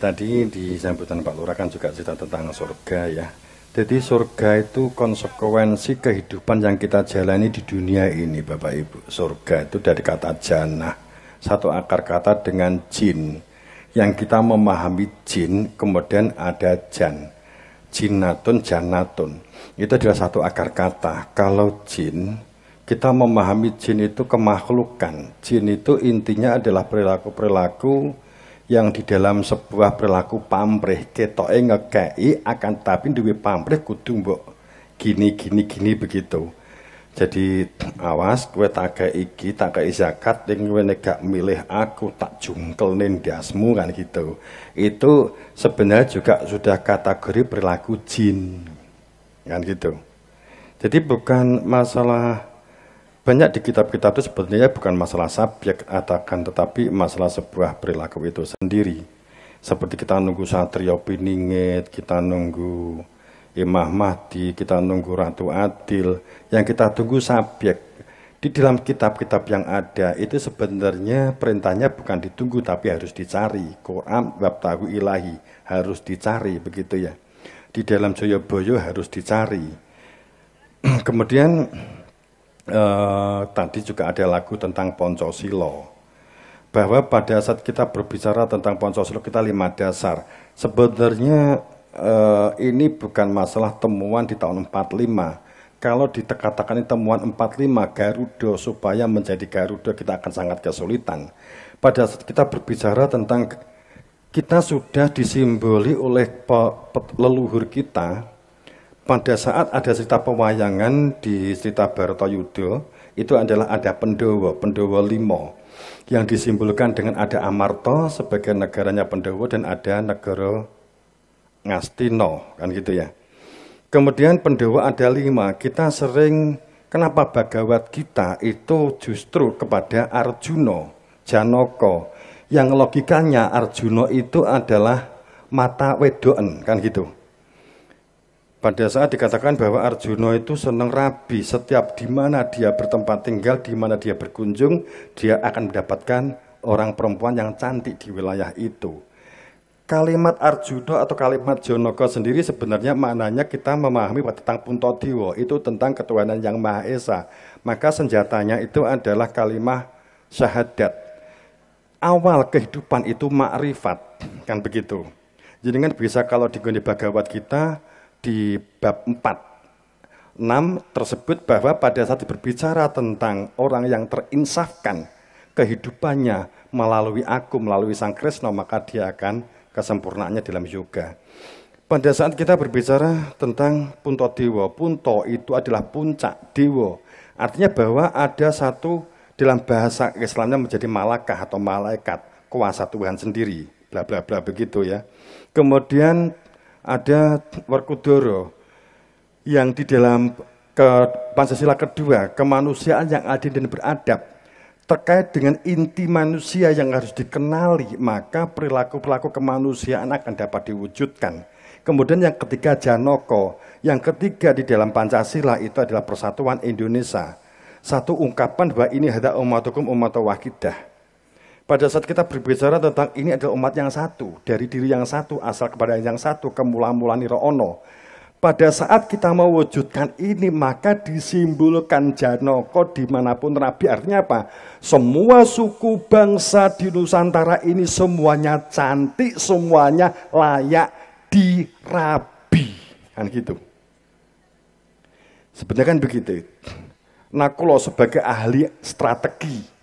Tadi di sambutan Pak Lurah kan juga cerita tentang surga ya. Jadi surga itu konsekuensi kehidupan yang kita jalani di dunia ini Bapak Ibu. Surga itu dari kata jannah, satu akar kata dengan jin. Yang kita memahami jin, kemudian ada jan. Jinnatun, jannatun. Itu adalah satu akar kata. Kalau jin, kita memahami jin itu kemakhlukan. Jin itu intinya adalah perilaku-perilaku yang di dalam sebuah perilaku pamrih ketoke ngekei akan tapi duwe pamrih kudu mbok gini begitu. Jadi awas kowe tak kei iki tak kei zakat ning kowe nek gak milih aku tak jungkelne ndasmu kan gitu. Itu sebenarnya juga sudah kategori perilaku jin. Kan gitu. Jadi bukan masalah banyak di kitab-kitab itu sebenarnya bukan masalah subjek akan tetapi masalah sebuah perilaku itu sendiri. Seperti kita nunggu Satrio Piningit, kita nunggu Imam Mahdi, kita nunggu Ratu Adil, yang kita tunggu subjek. Di dalam kitab-kitab yang ada itu sebenarnya perintahnya bukan ditunggu tapi harus dicari. Quran wabtahu ilahi harus dicari begitu ya. Di dalam Joyoboyo harus dicari. Kemudian tadi juga ada lagu tentang Poncosilo, bahwa pada saat kita berbicara tentang Poncosilo kita 5 dasar. Sebenarnya ini bukan masalah temuan di tahun 45. Kalau dikatakan ini temuan 45 Garuda supaya menjadi Garuda kita akan sangat kesulitan. Pada saat kita berbicara tentang kita sudah disimboli oleh leluhur kita. Pada saat ada cerita pewayangan di cerita Bharatayuda, itu adalah ada Pendowo 5, yang disimbolkan dengan ada Amarta sebagai negaranya Pendowo dan ada negara Ngastina, kan gitu ya. Kemudian Pendowo ada 5, kita sering, kenapa Bhagavad Gita itu justru kepada Arjuna, Janaka, yang logikanya Arjuna itu adalah mata wedoken, kan gitu. Pada saat dikatakan bahwa Arjuna itu senang rabi, setiap di mana dia bertempat tinggal, di mana dia berkunjung, dia akan mendapatkan orang perempuan yang cantik di wilayah itu. Kalimat Arjuna atau kalimat Janaka sendiri sebenarnya maknanya kita memahami tentang Puntadewa, itu tentang ketuhanan yang Maha Esa. Maka senjatanya itu adalah kalimat syahadat. Awal kehidupan itu makrifat, kan begitu. Jadi kan bisa kalau di Bhagavad Gita, di bab 4, 6 tersebut bahwa pada saat berbicara tentang orang yang terinsafkan kehidupannya melalui aku, melalui Sang Kresna, maka dia akan kesempurnaannya dalam yoga. Pada saat kita berbicara tentang Puntadewa, Punta itu adalah puncak dewa. Artinya bahwa ada satu dalam bahasa Islamnya menjadi malakah atau malaikat, kuasa Tuhan sendiri, bla bla bla begitu ya. Kemudian ada Werkudara yang di dalam Pancasila kedua, kemanusiaan yang adil dan beradab, terkait dengan inti manusia yang harus dikenali, maka perilaku-perilaku kemanusiaan akan dapat diwujudkan. Kemudian yang ketiga Janaka, yang ketiga di dalam Pancasila itu adalah persatuan Indonesia. Satu ungkapan bahwa ini hadza ummatukum ummatan wahidah. Pada saat kita berbicara tentang ini adalah umat yang satu, dari diri yang satu, asal kepada yang satu, kemula-mula nira ono. Pada saat kita mewujudkan ini, maka disimbolkan Janaka dimanapun Rabi. Artinya apa? Semua suku bangsa di Nusantara ini semuanya cantik, semuanya layak dirabi. Kan gitu. Sebenarnya kan begitu. Nah, kalau sebagai ahli strategi,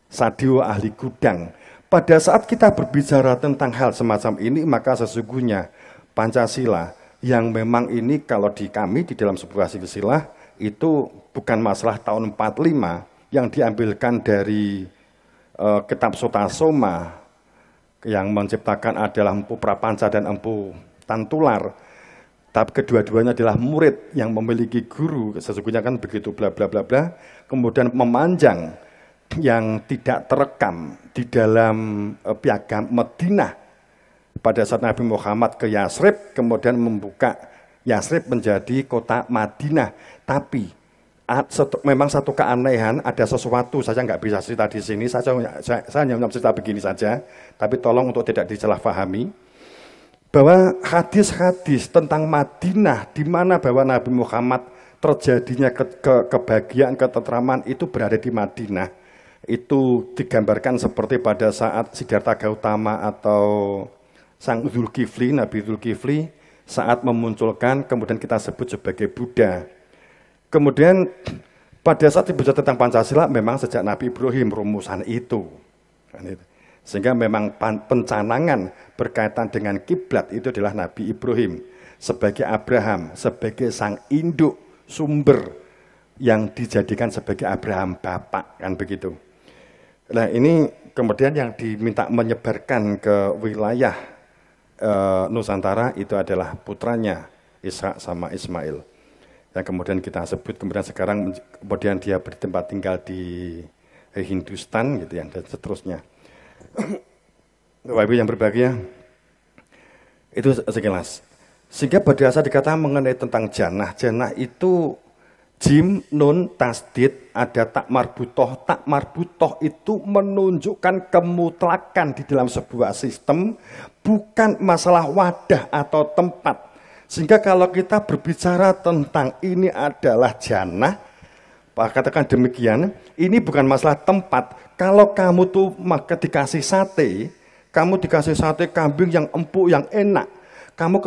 Sadio ahli gudang. Pada saat kita berbicara tentang hal semacam ini, maka sesungguhnya Pancasila yang memang ini kalau di kami di dalam sebuah silsilah itu bukan masalah tahun 45 yang diambilkan dari kitab Sotasoma yang menciptakan adalah Empu Prapanca dan Empu Tantular. Tapi kedua-duanya adalah murid yang memiliki guru, sesungguhnya kan begitu bla bla bla bla. Kemudian memanjang yang tidak terekam di dalam piagam Madinah pada saat Nabi Muhammad ke Yasrib, kemudian membuka Yasrib menjadi kota Madinah. Tapi memang satu keanehan, ada sesuatu saya nggak bisa cerita di sini, saya hanya cerita begini saja, tapi tolong untuk tidak disalahpahami, bahwa hadis-hadis tentang Madinah, di mana bahwa Nabi Muhammad terjadinya kebahagiaan, ketentraman itu berada di Madinah, itu digambarkan seperti pada saat Siddhartha Gautama atau Sang Zulkifli, Nabi Zulkifli, saat memunculkan, kemudian kita sebut sebagai Buddha. Kemudian pada saat dibicara tentang Pancasila, memang sejak Nabi Ibrahim rumusan itu. Sehingga memang pencanangan berkaitan dengan kiblat itu adalah Nabi Ibrahim sebagai Abraham, sebagai sang induk sumber yang dijadikan sebagai Abraham Bapak, kan begitu. Nah ini kemudian yang diminta menyebarkan ke wilayah Nusantara itu adalah putranya Ishak sama Ismail. Yang kemudian kita sebut, kemudian sekarang kemudian dia bertempat tinggal di Hindustan gitu ya, dan seterusnya. Bapak Ibu yang berbahagia, itu sekilas. Sehingga pada saat dikatakan mengenai tentang janah, janah itu jim, nun, tasdid, ada tak marbutoh. Tak marbutoh itu menunjukkan kemutlakan di dalam sebuah sistem, bukan masalah wadah atau tempat. Sehingga kalau kita berbicara tentang ini adalah janah, katakan demikian, ini bukan masalah tempat. Kalau kamu tuh maka dikasih sate, kamu dikasih sate kambing yang empuk, yang enak, kamu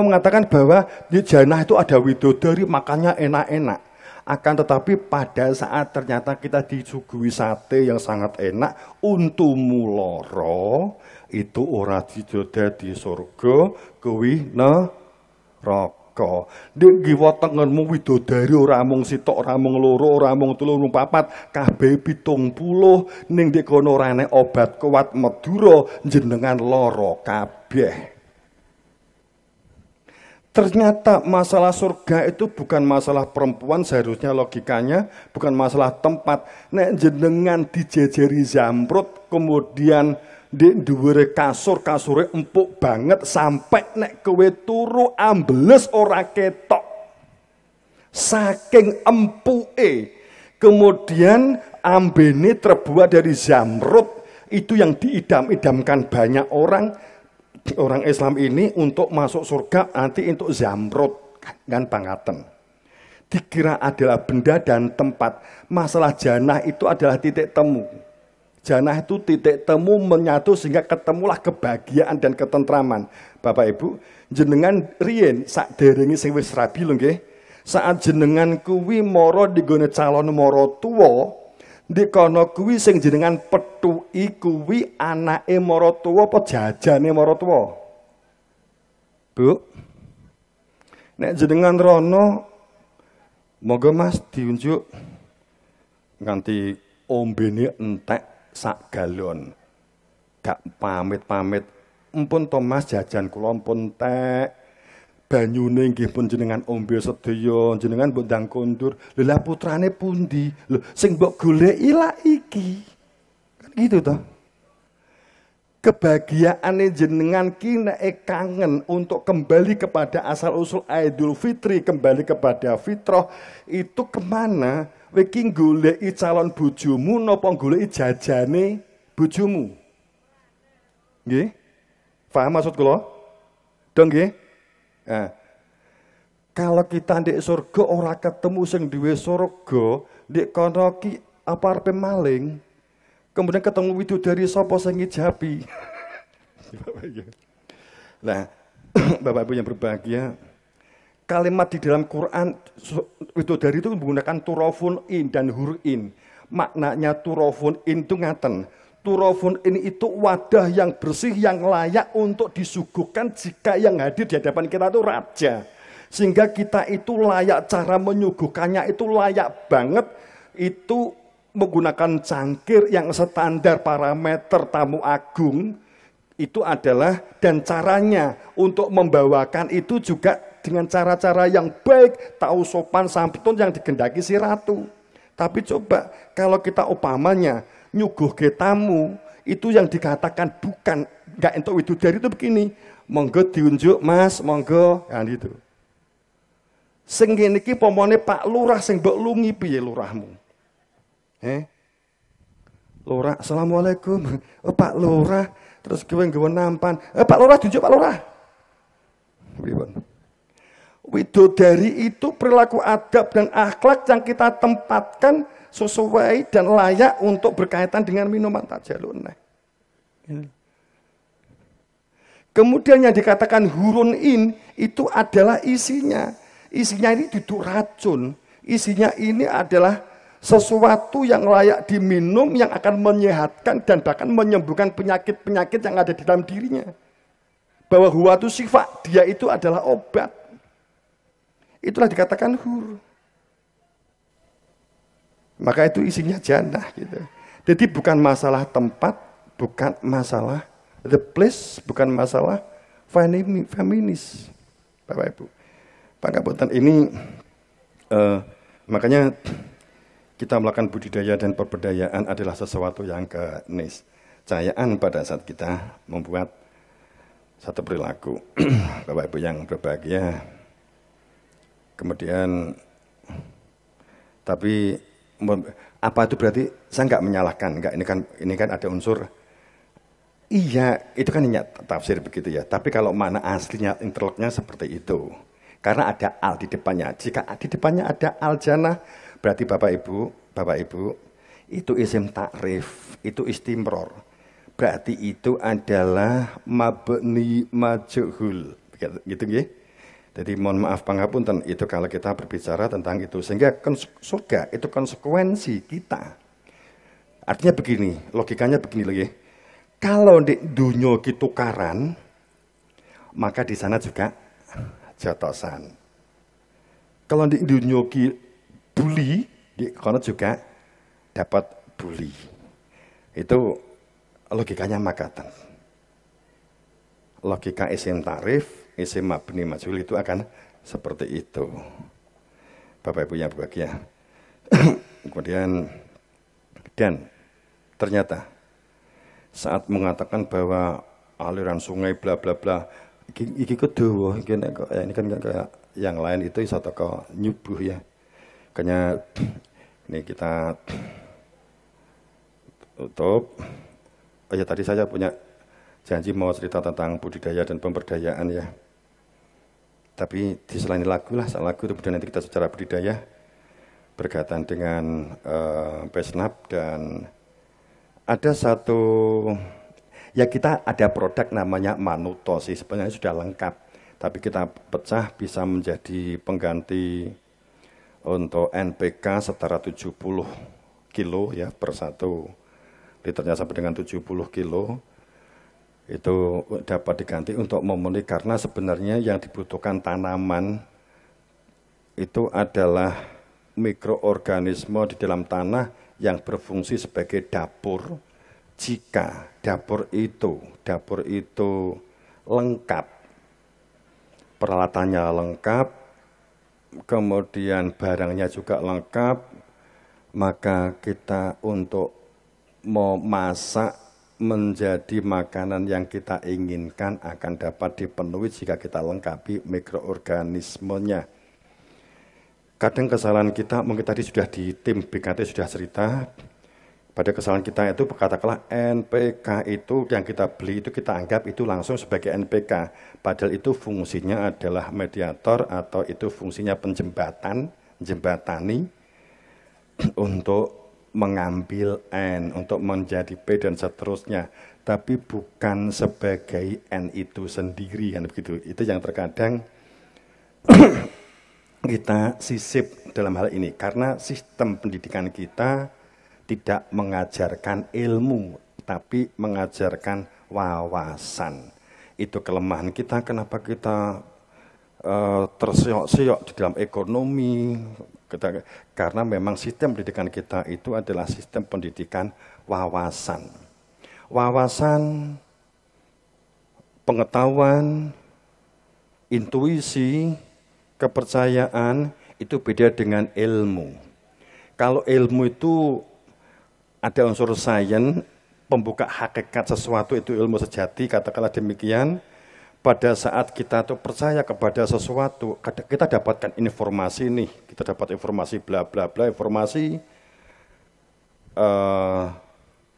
mengatakan bahwa di janah itu ada widodari, makanya enak-enak. Akan tetapi pada saat ternyata kita disuguhi sate yang sangat enak, untumu loro, itu ora dijodoh di surga, kuwi neraka. Nek ngiwa tengenmu widodari ora mung sitok, ora mung loro, ora mung telu, ora mung papat, kabeh 70, ning ndek kono ora enek obat kuat Madura, jenengan lara kabeh. Ternyata masalah surga itu bukan masalah perempuan, seharusnya logikanya bukan masalah tempat. Nek jenengan dijejeri Zamrud, kemudian di dhuwure kasure empuk banget sampai nek kowe turu ambles ora ketok. Saking empuke. Kemudian ambene terbuat dari Zamrud, itu yang diidam-idamkan banyak orang Islam ini untuk masuk surga nanti untuk Zamrud, kan pangaten. Dikira adalah benda dan tempat. Masalah janah itu adalah titik temu. Janah itu titik temu menyatu sehingga ketemulah kebahagiaan dan ketentraman. Bapak Ibu, jenengan riyen sakderenge sing wis rabi lho nggih. Saat jenengan kuwi mara digone calon mara tuwa, di kono kuwi sing jenengan petuki kuwi anake mara tuwa apa jajane mara tuwa? Bu. Nek jenengan rono monggo Mas diunjuk nganti ombene entek sak galon. Gak pamit-pamit. Empun to Mas jajan kula empun entek. Banyune nggih pun jenengan ombe sedaya, jenengan mbok ndang kondur. Lha lah putrane pundi? Lho sing mbok goleki lak iki. Kan gitu toh. Kebahagiaane jenengan ki nek kangen untuk kembali kepada asal usul Idul Fitri, kembali kepada fitrah, itu kemana? Kowe ki goleki calon bojomu napa goleki jajane bojomu? Nggih? Paham maksud kula? Dong nggih? Nah, kalau kita di surga ora ketemu sing duwe surga, di kono ki apa arepe maling, kemudian ketemu widodari sapa sing ngijabi. Nah, Bapak Ibu yang berbahagia, kalimat di dalam Quran widodari itu menggunakan turafun in dan hurin. Maknanya turafun in itu ngaten. Turafun ini itu wadah yang bersih, yang layak untuk disuguhkan jika yang hadir di hadapan kita itu raja. Sehingga kita itu layak, cara menyuguhkannya itu layak banget. Itu menggunakan cangkir yang standar parameter tamu agung. Itu adalah, dan caranya untuk membawakan itu juga dengan cara-cara yang baik. Tahu sopan santun yang digendaki si ratu. Tapi coba kalau kita upamanya nyuguh ke tamu, itu yang dikatakan bukan enggak entuk widodari itu begini, monggo diunjuk Mas, monggo, kan gitu. Sing ngene iki pomone Pak Lurah sing mbok lungi piye lurahmu? Lurah, Assalamualaikum. Oh, Pak Lurah, terus kowe nggawa nampan. Pak Lurah tunjuk Pak Lurah. Pripun? Widodari itu perilaku adab dan akhlak yang kita tempatkan sesuai dan layak untuk berkaitan dengan minuman tajalun. Kemudian yang dikatakan hurun in itu adalah isinya. Isinya ini duduk racun. Isinya ini adalah sesuatu yang layak diminum, yang akan menyehatkan dan bahkan menyembuhkan penyakit-penyakit yang ada di dalam dirinya. Bahwa huwa itu sifat, dia itu adalah obat. Itulah dikatakan hur. Maka itu isinya jannah gitu. Jadi bukan masalah tempat, bukan masalah the place, bukan masalah feminis. Bapak Ibu. Pangapunten ini makanya kita melakukan budidaya dan pemberdayaan adalah sesuatu yang keniscayaan pada saat kita membuat satu perilaku. Bapak Ibu yang berbahagia. Kemudian tapi apa itu berarti saya nggak menyalahkan, enggak, ini kan ada unsur iya, itu kan tafsir begitu ya. Tapi kalau mana aslinya inteleknya seperti itu. Karena ada al di depannya. Jika di depannya ada al jannah, berarti Bapak Ibu, itu isim takrif, itu istimror. Berarti itu adalah mabni majhul. Gitu nggih. Jadi mohon maaf pangapunten, itu kalau kita berbicara tentang itu. Sehingga surga itu konsekuensi kita. Artinya begini, logikanya begini lagi. Kalau di dunia tukaran, maka di sana juga jotosan. Kalau di dunia buli, di kono juga dapat buli. Itu logikanya makatan. Logika isim tarif, isim mabni majhul itu akan seperti itu. Bapak Ibu yang berbahagia. Kemudian dan ternyata saat mengatakan bahwa aliran sungai bla bla bla iki kedawa ini kan kayak yang lain itu iso teko nyubuh ya. Kayaknya ini kita tutup. Oh ya, tadi saya punya janji mau cerita tentang budidaya dan pemberdayaan ya. Tapi di selain lagu lah, lagu itu kemudian nanti kita secara budidaya berkaitan dengan Pesnap dan ada satu ya kita ada produk namanya Manuto sih, sebenarnya sudah lengkap. Tapi kita pecah bisa menjadi pengganti untuk NPK setara 70 kilo ya per satu liternya sampai dengan 70 kilo. Itu dapat diganti untuk memenuhi karena sebenarnya yang dibutuhkan tanaman itu adalah mikroorganisme di dalam tanah yang berfungsi sebagai dapur. Jika dapur itu lengkap, peralatannya lengkap, kemudian barangnya juga lengkap, maka kita untuk memasak menjadi makanan yang kita inginkan akan dapat dipenuhi jika kita lengkapi mikroorganismenya. Kadang kesalahan kita, mungkin tadi sudah di tim BKT sudah cerita, pada kesalahan kita itu katakanlah NPK itu yang kita beli itu kita anggap itu langsung sebagai NPK. Padahal itu fungsinya adalah mediator atau itu fungsinya jembatani untuk mengambil N, untuk menjadi P dan seterusnya. Tapi bukan sebagai N itu sendiri, kan begitu. Itu yang terkadang kita sisip dalam hal ini. Karena sistem pendidikan kita tidak mengajarkan ilmu, tapi mengajarkan wawasan. Itu kelemahan kita, kenapa kita tersiok-siok di dalam ekonomi, karena memang sistem pendidikan kita itu adalah sistem pendidikan wawasan. Wawasan, pengetahuan, intuisi, kepercayaan itu beda dengan ilmu. Kalau ilmu itu ada unsur sains, pembuka hakikat sesuatu itu ilmu sejati, katakanlah demikian. pada saat kita tuh percaya kepada sesuatu, kita dapatkan informasi nih, kita dapat informasi bla bla bla, informasi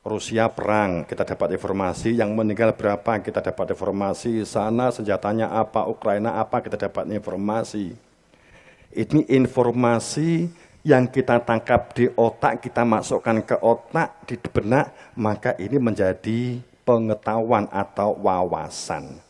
Rusia perang, kita dapat informasi yang meninggal berapa, kita dapat informasi sana senjatanya apa, Ukraina apa, kita dapat informasi. Ini informasi yang kita tangkap di otak, kita masukkan ke otak, di benak, maka ini menjadi pengetahuan atau wawasan.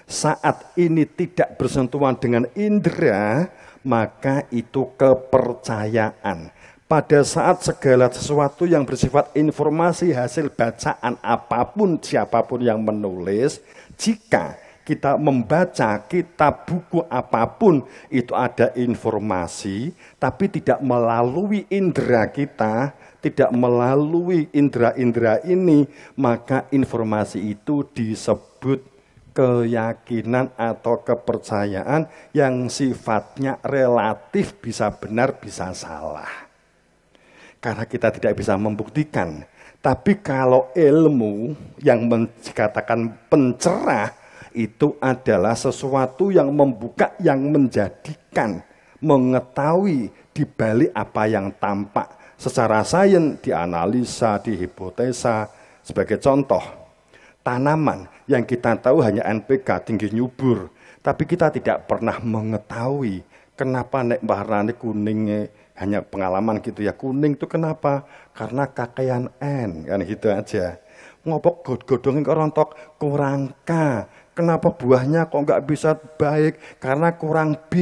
Saat ini tidak bersentuhan dengan indera, maka itu kepercayaan. Pada saat segala sesuatu yang bersifat informasi hasil bacaan apapun, siapapun yang menulis, jika kita membaca kitab buku apapun, itu ada informasi, tapi tidak melalui indera kita, tidak melalui indera-indera ini, maka informasi itu disebut keyakinan atau kepercayaan yang sifatnya relatif, bisa benar, bisa salah. Karena kita tidak bisa membuktikan. Tapi kalau ilmu yang dikatakan pencerah, itu adalah sesuatu yang membuka, yang menjadikan, mengetahui di balik apa yang tampak. Secara sains, dianalisa, dihipotesa. Sebagai contoh, tanaman yang kita tahu hanya NPK, tinggi nyubur. Tapi kita tidak pernah mengetahui kenapa nek warnanya kuningnya, hanya pengalaman gitu ya, kuning itu kenapa? Karena kakean N, kan gitu aja. Ngopok godongin kerontok kurang K. Kenapa buahnya kok nggak bisa baik? Karena kurang B,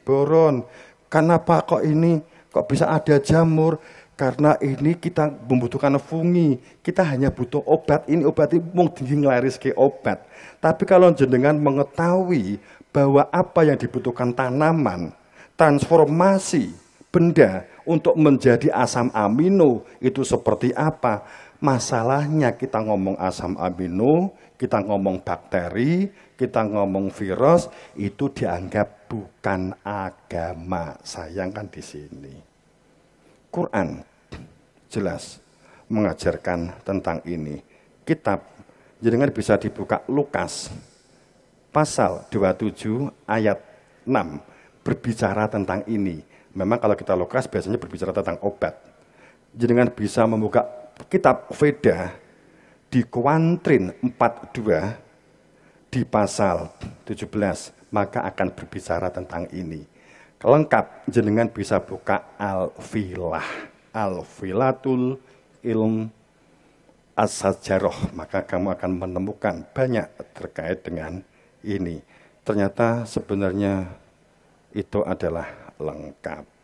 boron. Kenapa kok ini kok bisa ada jamur? Karena ini kita membutuhkan fungi. Kita hanya butuh obat. Ini obat ini mungkin ngelaris ke obat. Tapi kalau jenengan mengetahui bahwa apa yang dibutuhkan tanaman, transformasi benda untuk menjadi asam amino itu seperti apa? Masalahnya kita ngomong asam amino, kita ngomong bakteri, kita ngomong virus, itu dianggap bukan agama. Sayangkan di sini. Quran jelas mengajarkan tentang ini. Kitab, jenengan bisa dibuka Lukas pasal 27 ayat 6 berbicara tentang ini. Memang kalau kita Lukas biasanya berbicara tentang obat. Jenengan bisa membuka kitab Veda di Kuantrin 42 di pasal 17, maka akan berbicara tentang ini. Lengkap jenengan bisa buka Al-Filah, Al-Filatul Ilm As-Sajarah, maka kamu akan menemukan banyak terkait dengan ini. Ternyata sebenarnya itu adalah lengkap.